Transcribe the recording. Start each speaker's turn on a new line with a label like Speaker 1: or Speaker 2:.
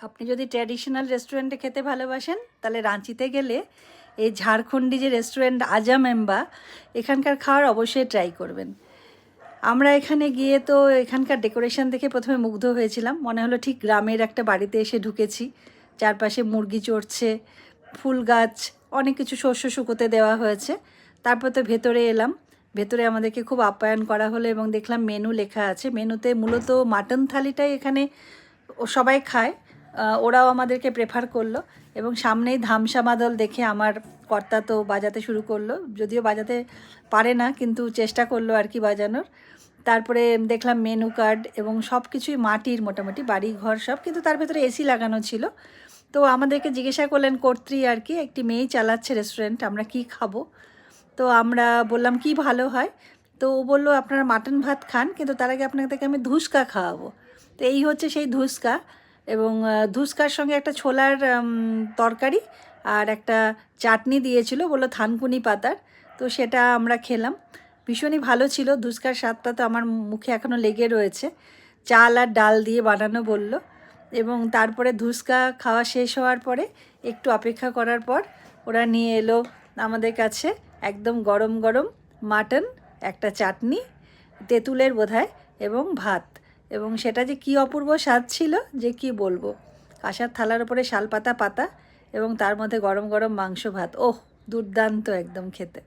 Speaker 1: আপনি যদি ট্র্যাডিশনাল রেস্টুরেন্টে খেতে ভালোবাসেন তাহলে রাঁচিতে গেলে এই ঝাড়খণ্ডী যে রেস্টুরেন্ট আজাম এম্বা, এখানকার খাওয়ার অবশ্যই ট্রাই করবেন। আমরা এখানে গিয়ে তো এখানকার ডেকোরেশন দেখে প্রথমে মুগ্ধ হয়েছিলাম, মনে হলো ঠিক গ্রামের একটা বাড়িতে এসে ঢুকেছি। চারপাশে মুরগি চড়ছে, ফুল গাছ, অনেক কিছু শস্য শুকোতে দেওয়া হয়েছে। তারপর তো ভেতরে এলাম, ভেতরে আমাদেরকে খুব আপ্যায়ন করা হলো এবং দেখলাম মেনু লেখা আছে। মেনুতে মূলত মাটন থালিটাই এখানে সবাই খায়, ওরাও আমাদেরকে প্রেফার করলো এবং সামনেই ধামসা মাদল দেখে আমার কর্তা তো বাজাতে শুরু করলো, যদিও বাজাতে পারে না কিন্তু চেষ্টা করলো আর কি বাজানোর। তারপরে দেখলাম মেনু কার্ড এবং সব কিছুই মাটির, মোটামুটি বাড়ি ঘর সব, কিন্তু তার ভেতরে এসি লাগানো ছিল। তো আমাদেরকে জিজ্ঞাসা করলেন কর্ত্রী আর কি, একটি মেয়েই চালাচ্ছে রেস্টুরেন্ট, আমরা কি খাবো। তো আমরা বললাম কি ভালো হয়। তো ও বললো আপনারা মাটন ভাত খান, কিন্তু তার আগে আপনাদেরকে আমি ধুসকা খাওয়াবো। তো এই হচ্ছে সেই ধুসকা, এবং ধুসকার সঙ্গে একটা ছোলার তরকারি আর একটা চাটনি দিয়েছিল, বললো থানকুনি পাতার। তো সেটা আমরা খেলাম, ভীষণই ভালো ছিল। ধুসকার স্বাদটা তো আমার মুখে এখনও লেগে রয়েছে। চাল আর ডাল দিয়ে বানানো বলল। এবং তারপরে ধুসকা খাওয়া শেষ হওয়ার পরে একটু অপেক্ষা করার পর ওরা নিয়ে এলো আমাদের কাছে একদম গরম গরম মাটন, একটা চাটনি, তেঁতুলের বোধহয়, এবং ভাত। এবং সেটা যে কী অপূর্ব স্বাদ ছিল যে কি বলবো। কাঁসার থালার উপরে শালপাতা পাতা এবং তার মধ্যে গরম গরম মাংস ভাত, ওহ দুর্দান্ত একদম খেতে।